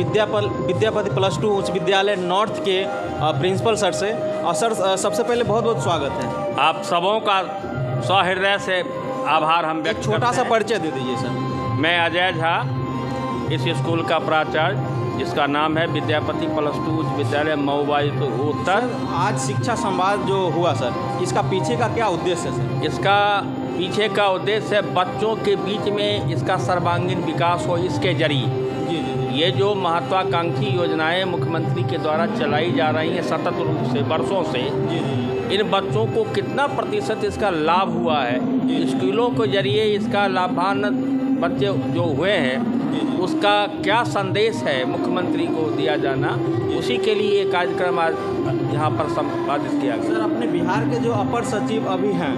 विद्यापति +2 उच्च विद्यालय नॉर्थ के प्रिंसिपल सर से। और सर सबसे पहले बहुत बहुत स्वागत है। आप सबों का सहृदय से आभार हम व्यक्त करते हैं। छोटा सा परिचय दे दीजिए सर। मैं अजय झा, इस स्कूल का प्राचार्य, जिसका नाम है विद्यापति +2 उच्च विद्यालय मऊ उत्तर। आज शिक्षा संवाद जो हुआ सर, इसका पीछे का क्या उद्देश्य है सर? इसका पीछे का उद्देश्य है बच्चों के बीच में इसका सर्वांगीण विकास हो। इसके जरिए ये जो महत्वाकांक्षी योजनाएं मुख्यमंत्री के द्वारा चलाई जा रही हैं सतत रूप से वर्षों से, इन बच्चों को कितना प्रतिशत इसका लाभ हुआ है, स्कूलों के जरिए इसका लाभान्वित बच्चे जो हुए हैं उसका क्या संदेश है मुख्यमंत्री को दिया जाना, उसी के लिए ये कार्यक्रम आज यहाँ पर संपादित किया गया। सर, अपने बिहार के जो अपर सचिव अभी हैं,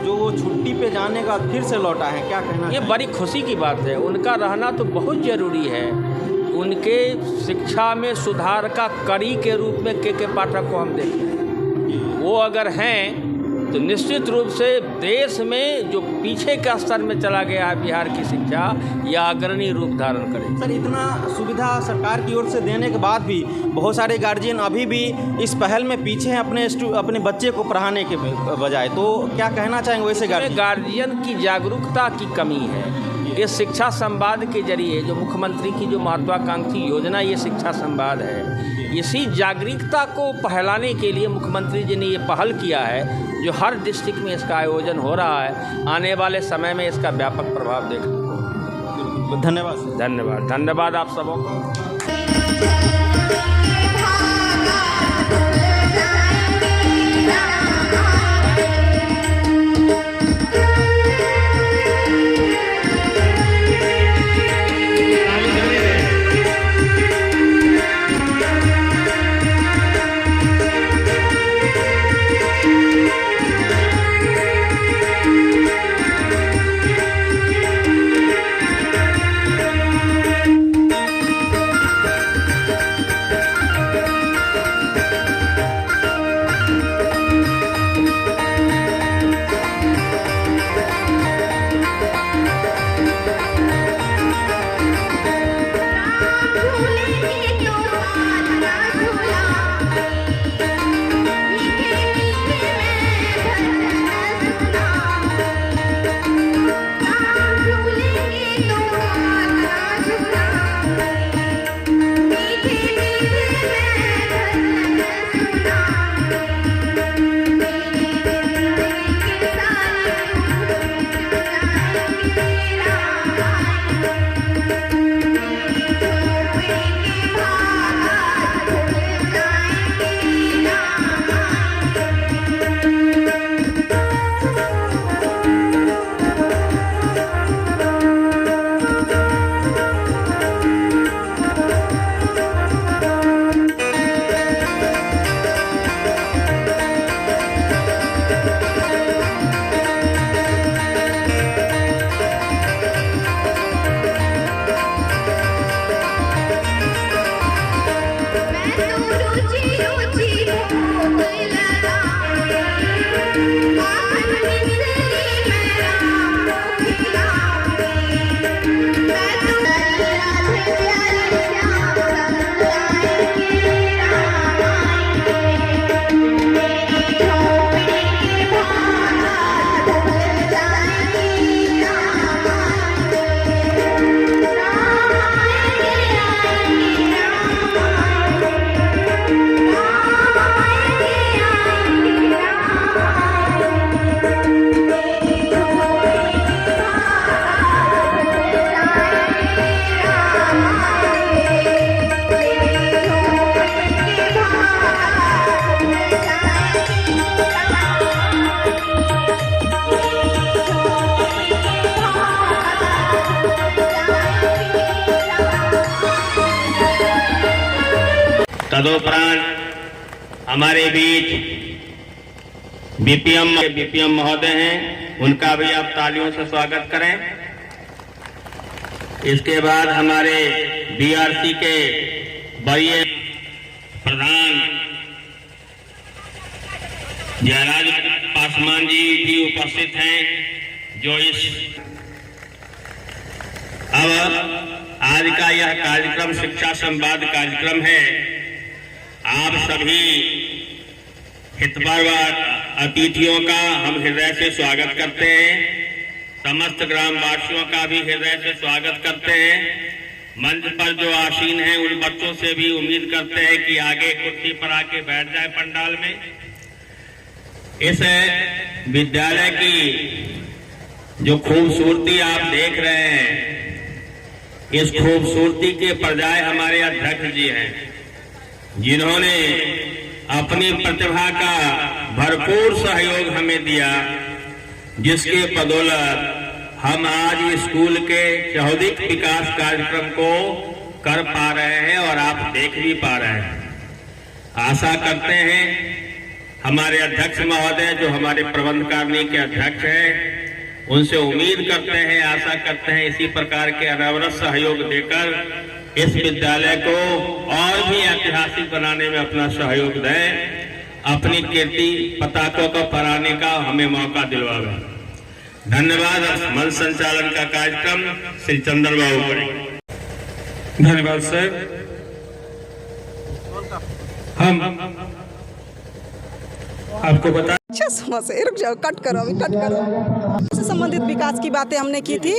जो वो छुट्टी पे जाने का फिर से लौटा है, क्या कहना? ये बड़ी खुशी की बात है। उनका रहना तो बहुत ज़रूरी है। उनके शिक्षा में सुधार का कड़ी के रूप में के पाठक को हम देखते हैं। वो अगर हैं तो निश्चित रूप से देश में जो पीछे के स्तर में चला गया है बिहार की शिक्षा, यह अग्रणी रूप धारण करे। सर, इतना सुविधा सरकार की ओर से देने के बाद भी बहुत सारे गार्जियन अभी भी इस पहल में पीछे हैं अपने बच्चे को पढ़ाने के बजाय, तो क्या कहना चाहेंगे वैसे गार्जियन की जागरूकता की कमी है। इस शिक्षा संवाद के जरिए जो मुख्यमंत्री की जो महत्वाकांक्षी योजना ये शिक्षा संवाद है, इसी जागरूकता को फैलाने के लिए मुख्यमंत्री जी ने ये पहल किया है, जो हर डिस्ट्रिक्ट में इसका आयोजन हो रहा है। आने वाले समय में इसका व्यापक प्रभाव देखने को। धन्यवाद आप सबों को। तदुपरांत हमारे बीच बीपीएम महोदय हैं, उनका भी आप तालियों से स्वागत करें। इसके बाद हमारे बीआरसी के वरीय प्रधान जयराज पासवान जी भी उपस्थित हैं, जो इस अब आज का यह कार्यक्रम शिक्षा संवाद कार्यक्रम है। आप सभी हितैषी अतिथियों का हम हृदय से स्वागत करते हैं। समस्त ग्रामवासियों का भी हृदय से स्वागत करते हैं। मंच पर जो आसीन हैं उन बच्चों से भी उम्मीद करते हैं कि आगे कुर्सी पर आके बैठ जाए पंडाल में। इस विद्यालय की जो खूबसूरती आप देख रहे हैं, इस खूबसूरती के पर्याय हमारे अध्यक्ष जी हैं, जिन्होंने अपनी प्रतिभा का भरपूर सहयोग हमें दिया, जिसके बदौलत हम आज स्कूल के चौहद्दिक विकास कार्यक्रम को कर पा रहे हैं और आप देख भी पा रहे हैं। आशा करते हैं हमारे अध्यक्ष महोदय, जो हमारे प्रबंध कारिणी के अध्यक्ष हैं, उनसे उम्मीद करते हैं, आशा करते हैं इसी प्रकार के अनवरत सहयोग देकर इस विद्यालय को और भी ऐतिहासिक बनाने में अपना सहयोग दें, अपनी कीर्ति पताका को फहराने का हमें मौका दिलवाएं। धन्यवाद। मंच संचालन का कार्यक्रम श्री चंद्र बाबू करेंगे। धन्यवाद सर। हम आपको बता अच्छा समझ से रुक जाओ, कट करो अभी, कट करो। से संबंधित विकास की बातें हमने की थी।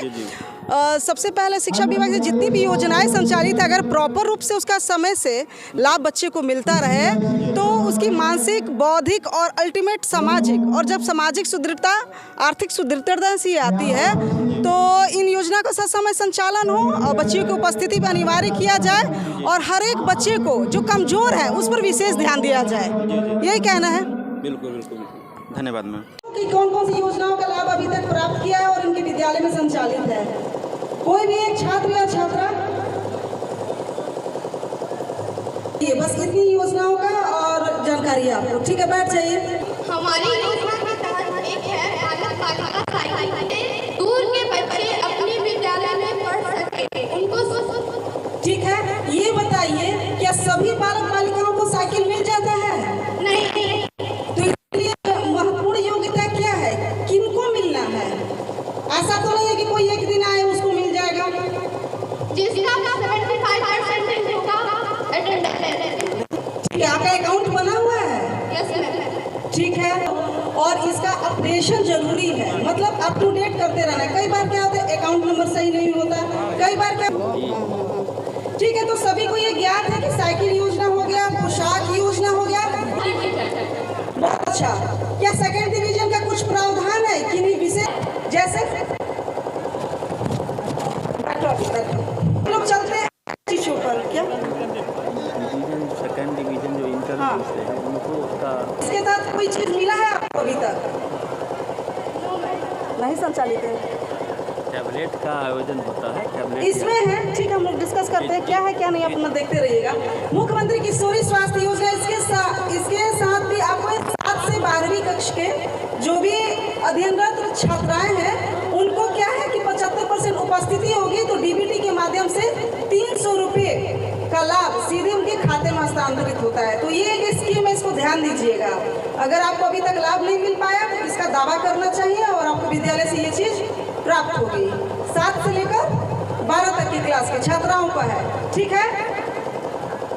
सबसे पहले शिक्षा विभाग से जितनी भी योजनाएं संचालित है, अगर प्रॉपर रूप से उसका समय से लाभ बच्चे को मिलता रहे तो उसकी मानसिक, बौद्धिक और अल्टीमेट सामाजिक, और जब सामाजिक सुदृढ़ता आर्थिक सुदृढ़ता से आती है तो इन योजना का समय संचालन हो और बच्चियों की उपस्थिति पर अनिवार्य किया जाए और हर एक बच्चे को जो कमजोर है उस पर विशेष ध्यान दिया जाए। यही कहना है। बिल्कुल बिल्कुल, धन्यवाद मैम। कि कौन कौन सी योजनाओं का लाभ अभी तक प्राप्त किया है और इनके विद्यालय में संचालित है। कोई भी एक छात्र या छात्रा, ये बस इतनी योजनाओं का और जानकारी आपको, ठीक है, बैठ जाइए। हमारी योजना के तहत एक है बालक बालिका साइकिल, दूर के बच्चे अपने विद्यालय में पढ़ सके उनको। ठीक है, ये बताइए क्या सभी बालक बालिकाओं को साइकिल मिल जाता है? नहीं। तो इसलिए महत्वपूर्ण योग्यता क्या है, किनको मिलना है? ऐसा तो नहीं है कि कोई एक दिन आए उसको मिल जाएगा। जिसका 75% होगा अटेंडेंस। ठीक है, आपका अकाउंट बना हुआ है? Yes ma'am. ठीक है, और इसका अपडेशन जरूरी है, मतलब अप टू डेट करते रहना। कई बार क्या होता है अकाउंट नंबर सही नहीं होता, कई बार क्या। ठीक है, तो सभी को ये ज्ञात है कि साइकिल योजना हो गया, पोशाक योजना हो गया। बहुत अच्छा। क्या सेकंड डिवीजन का कुछ प्रावधान है कि नहीं विशेष, जैसे लोग चलते हैं चीजों पर? क्या सेकंड डिवीजन जो इंटर हाँ, है उनको उसका इसके तहत कोई चीज मिला है आपको अभी तक? नहीं संचालित है। टैबलेट का आयोजन होता है, टैबलेट इसमें है। ठीक है, हम लोग डिस्कस करते हैं क्या है क्या नहीं, अपना देखते रहिएगा। मुख्यमंत्री किशोरी स्वास्थ्य योजना, इसके साथ भी आपको 7 से 12वीं कक्षा के जो भी अध्ययनरत छात्राएं हैं उनको क्या है कि 75% उपस्थिति होगी तो डीबीटी के माध्यम से 300 रुपये का लाभ सीधे उनके खाते में हस्तांतरित होता है। तो ये एक स्कीम है, इसको ध्यान दीजिएगा। अगर आपको अभी तक लाभ नहीं मिल पाया तो इसका दावा करना चाहिए और आपको विद्यालय से ये चीज प्राप्त होगी। 7 से लेकर 12 तक की क्लास के छात्राओं का है। ठीक है,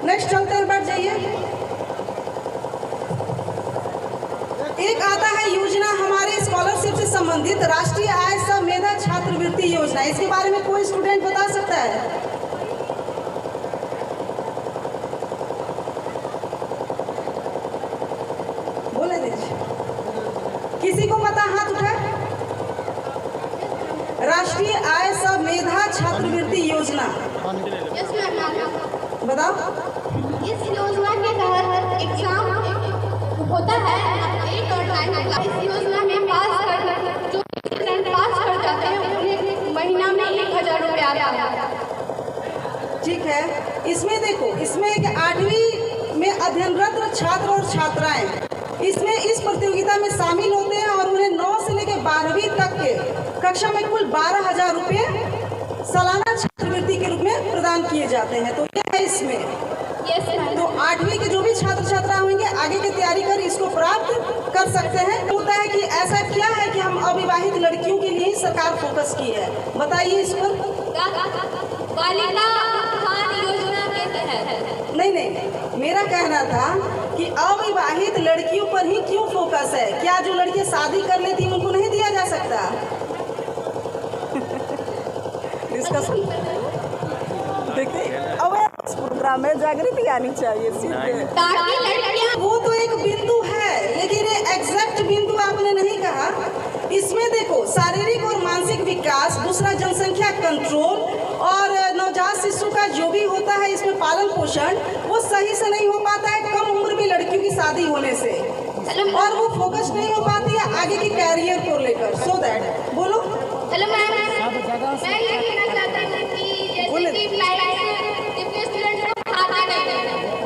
नेक्स्ट चलते हैं, बैठ जाइए। एक आता है योजना हमारे स्कॉलरशिप से संबंधित राष्ट्रीय आय सह मेधा छात्रवृत्ति योजना। इसके बारे में कोई स्टूडेंट बता सकता है? बोले दीजिए, किसी को पता? हाथ उठाए। राष्ट्रीय आय सह मेधा छात्रवृत्ति योजना यस मैम। बताओ। इस योजना के तहत एग्जाम होता है 8 और 9 क्लास। इस योजना में जो स्टूडेंट पास कर जाते हैं उन्हें महीना में 1000 रुपये आता है। ठीक है, इसमें देखो, इसमें एक 8वीं में अध्ययनरत छात्र और छात्राएं इसमें इस प्रतियोगिता में शामिल होते हैं और उन्हें 9 से लेकर 12वीं तक के कक्षा में कुल 12,000 रुपये सालाना छात्रवृत्ति के रूप में प्रदान किए जाते हैं। तो यह है इसमें। तो 8वीं के जो भी छात्र छात्रा होंगे आगे की तैयारी कर इसको प्राप्त कर सकते हैं। होता है कि ऐसा क्या है कि हम अविवाहित लड़कियों के लिए ही सरकार फोकस की है, बताइए इस पर। बालिका उत्थान योजना के तहत। नहीं, मेरा कहना था कि अविवाहित लड़कियों पर ही क्यों फोकस है? क्या जो लड़कियां शादी कर लेती उनको नहीं दिया जा सकता? डिस्कस देखते अवेयरनेस प्रोग्राम में जागृति आनी चाहिए सीधे। ताकि लड़कियां वो तो एक बिंदु है, लेकिन ये एग्जैक्ट बिंदु आपने नहीं कहा। इसमें देखो शारीरिक और मानसिक विकास, दूसरा जनसंख्या कंट्रोल और नवजात शिशु का जो भी होता है इसमें पालन पोषण, वो सही से नहीं हो पाता है कम उम्र में लड़कियों की शादी होने से, और वो फोकस नहीं हो पाती है आगे की कैरियर को लेकर। सो दैट बोलो। हेलो मैम, मैं ये कहना चाहती हूँ कि जैसे कि जितने स्टूडेंट को खाता नहीं है,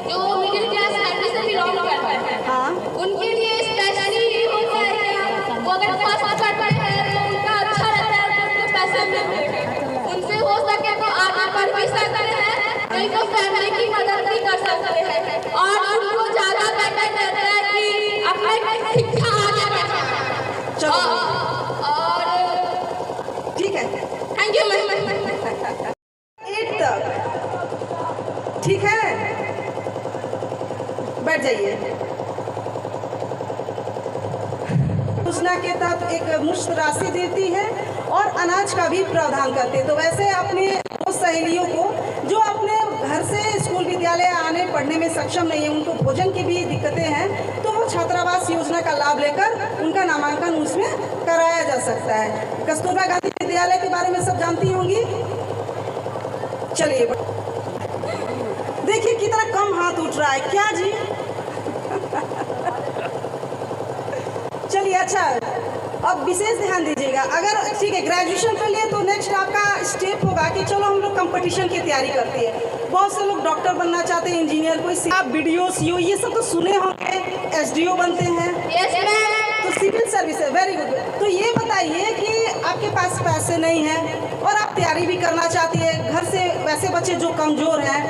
जो मिडिल क्लास फैमिली से बिलोंग करता है, हाँ, उनके लिए स्पेशली होता है क्या? वो अगर पास करते हैं तो उनका अच्छा रहता है, उनको पैसे मिलते हैं, उनसे हो सके तो आगे बढ़ भी सकते हैं, कहीं तो फैमिली की मदद भी कर सकते हैं, और उनको ज़्यादा बेटर रहता है कि अपने शिक्षा आगे बढ़ाएं। चलो और ठीक है, थैंक यू मैम। 8 तक ठीक है, बैठ जाइए। योजना के तहत एक मुश्त राशि देती है और अनाज का भी प्रावधान करते हैं। तो वैसे अपने वो सहेलियों को जो अपने घर से स्कूल विद्यालय आने पढ़ने में सक्षम नहीं है, उनको भोजन की भी दिक्कतें हैं, तो वो छात्रावास योजना का लाभ लेकर उनका नामांकन उसमें कराया जा सकता है। कस्तूरबा गांधी विद्यालय के बारे में सब जानती होंगी। चलिए देखिए कितना कम हाथ उठ रहा है, क्या जी? चलिए अच्छा, अब विशेष ध्यान दीजिएगा। अगर ठीक है ग्रेजुएशन कर लिए तो नेक्स्ट आपका स्टेप होगा कि चलो हम लोग कंपटीशन की तैयारी करते हैं। बहुत से लोग डॉक्टर बनना चाहते हैं, इंजीनियर, कोई आप BDO CO ये सब तो सुने होंगे, SDO बनते हैं। Yes ma'am. तो सिविल सर्विस है, वेरी गुड। तो ये बताइए कि आपके पास पैसे नहीं हैं और आप तैयारी भी करना चाहती है, घर से वैसे बच्चे जो कमज़ोर हैं,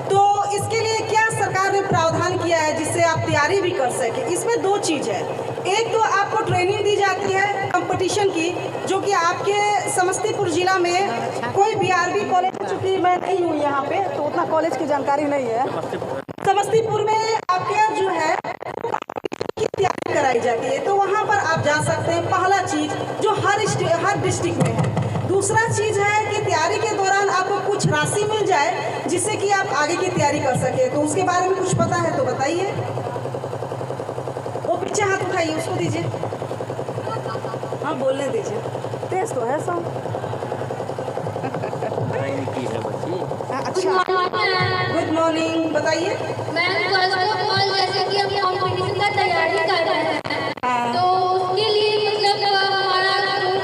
तो इसके लिए क्या सरकार ने प्रावधान किया है जिससे आप तैयारी भी कर सके? इसमें 2 चीज़ है। एक तो आपको ट्रेनिंग दी जाती है कंपटीशन की, जो कि आपके समस्तीपुर जिला में कोई BRB कॉलेज, चूँकि मैं नहीं हूँ यहाँ पे तो उतना कॉलेज की जानकारी नहीं है। समस्तीपुर में आपके जो है की तैयारी कराई जाती है, तो वहाँ पर आप जा सकते हैं। पहला चीज़ जो हर डिस्ट्रिक्ट में है। दूसरा चीज़ है कि तैयारी के दौरान आपको कुछ राशि मिल जाए जिससे कि आप आगे की तैयारी कर सके। तो उसके बारे में कुछ पता है तो बताइए। वो पीछे हाथ उठाइए, उसको दीजिए, हाँ बोलने दीजिए, तेज तो है सब। अच्छा, गुड मॉर्निंग, बताइए। मैम जैसे कि हम कंपटीशन का तैयारी कर रहे हैं, तो उसके लिए मतलब हमारा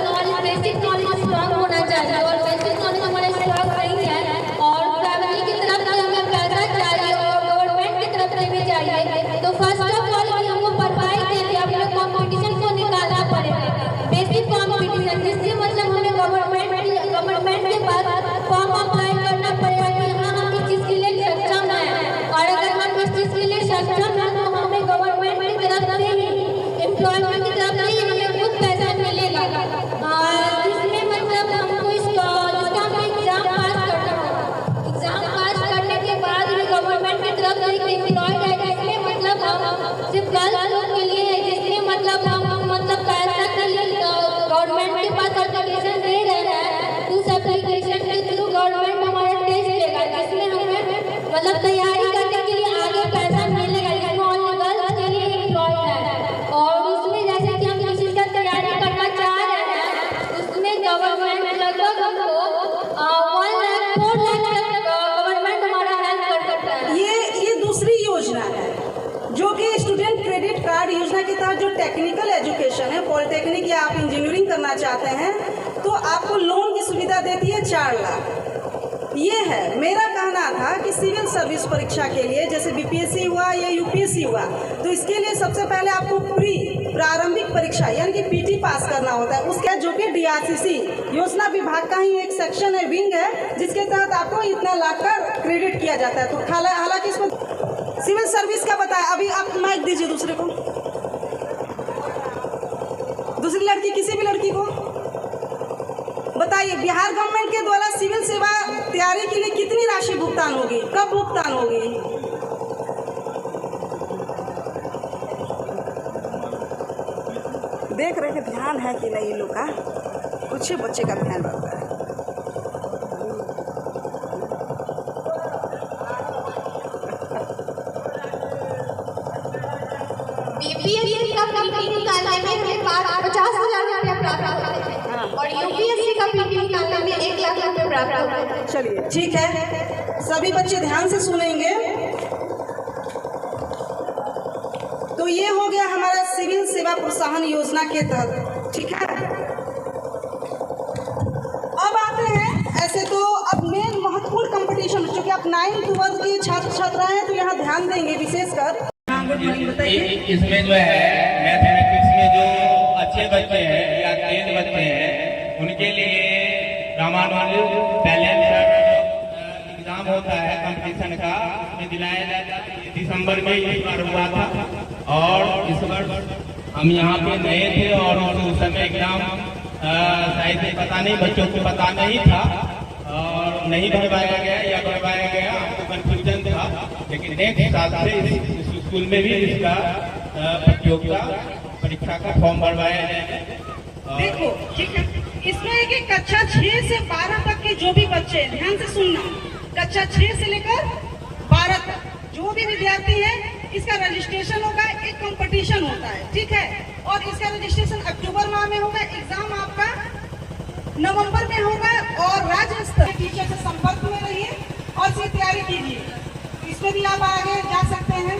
नॉलेज, बेसिक नॉलेज स्ट्रॉन्ग होना चाहिए, और बेसिक नॉलेज हमारा स्ट्रॉन्ग नहीं है, और फैमिली की तरफ से हमें पैसा चाहिए और गवर्नमेंट की तरफ से भी चाहिए। तो फर्स्ट ऑफ ऑल हमको पढ़ाई के लिए अपने कंपटीशन को निकालना पड़ेगा, बेसिक कंपटीशन, जिससे मतलब हमें गवर्नमेंट के पास फॉर्म अप्लाई करना पड़ेगा कि हाँ हम इस चीज़ के लिए सक्षम हैं, और अगर हम इस चीज़ के लिए सक्षम हैं तो हमें गवर्नमेंट की तरफ से ही, एम्प्लॉयमेंट की तरफ से ही हमें कुछ पैसा मिलेगा, जिसमें मतलब हमको इसका हमें एग्जाम पास करना होगा। एग्जाम पास करने के बाद भी गवर्नमेंट की तरफ से एक एम्प्लॉयड है, जिसमें मतलब हम सिर्फ गर्ल्स लोग के लिए है, जिसमें मतलब हम मतलब पैसा के लिए गवर्नमेंट के पास एप्लीकेशन दे रहे हैं। उस एप्लीकेशन के थ्रू गवर्नमेंट हमारा टेस्ट लेगा, जिसमें हमें मतलब तैयारी करने के लिए आगे पैसा मिलेगा, जिसमें ओनली गर्ल्स के लिए एम्प्लॉय है। और उसमें जैसे कि हम किसी चीज़ का तैयारी करना चाह रहे हैं, उसमें गवर्नमेंट लगभग हमको 1 लाख 4 लाख तक गवर्नमेंट हमारा हेल्प कर सकता है। ये दूसरी योजना है जो कि स्टूडेंट क्रेडिट कार्ड योजना के तहत जो टेक्निकल एजुकेशन है, पॉलिटेक्निक या आप इंजीनियरिंग करना चाहते हैं, तो आपको लोन की सुविधा देती है 4 लाख। ये है मेरा कहना था कि सिविल सर्विस परीक्षा के लिए जैसे BPSC हुआ या UPSC हुआ, तो इसके लिए सबसे पहले आपको प्रारंभिक परीक्षा यानी कि PT पास करना होता है। उसके जो कि DRCC योजना विभाग का ही एक सेक्शन है, विंग है, जिसके तहत आपको इतना लाख का क्रेडिट किया जाता है। तो हालांकि इसमें सिविल सर्विस का बताया। अभी आप माइक दीजिए दूसरे को, दूसरी लड़की, किसी भी लड़की को बताइए बिहार गवर्नमेंट के द्वारा सिविल सेवा तैयारी के लिए कितनी राशि भुगतान होगी, कब भुगतान होगी? देख रहे थे ध्यान है कि नहीं, लोग का कुछ बच्चे का ध्यान रखता है। बीपीएससी का पीटी निकालने में हमें 50,000 रुपया प्राप्त होते हैं और यूपीएससी का पीटी निकालने में 1 लाख रुपये प्राप्त होते हैं। चलिए ठीक है, सभी बच्चे ध्यान से सुनेंगे। तो ये हो गया हमारा सिविल सेवा प्रोत्साहन योजना के तहत, ठीक है। अब आते हैं ऐसे तो अब मेन महत्वपूर्ण कंपटीशन, जो कि आप 9th to 12th के छात्र छात्रा हैं तो यहाँ ध्यान देंगे विशेषकर। इसमें जो है मैथमेटिक्स में जो अच्छे बच्चे हैं या तेज बच्चे हैं उनके लिए रामानुज टैलेंट एग्जाम होता है कंपटीशन का, उसमें दिलाया जाता है। दिसंबर में इस बार हुआ था और इस बार हम यहाँ पे नए थे और उस समय एग्जाम शायद पता नहीं, बच्चों को पता नहीं था और नहीं भरवाया गया या भरवाया गया, हमको कंफ्यूजन था। लेकिन नेक्स्ट साल से स्कूल में भी इसका प्रतियोगिता परीक्षा का फॉर्म भरवाया जाएगा। देखो ठीक है, इसमें है कि कक्षा 6 से 12 तक के जो भी बच्चे, ध्यान से सुनना, कक्षा 6 से लेकर 12 तक जो भी विद्यार्थी है, इसका रजिस्ट्रेशन होगा, एक कंपटीशन होता है, ठीक है। और इसका रजिस्ट्रेशन अक्टूबर माह में होगा, एग्जाम आपका नवंबर में होगा और राज्य स्तर टीचर से संपर्क में रहिए और इसकी तैयारी कीजिए। इसमें भी आप आगे जा सकते हैं।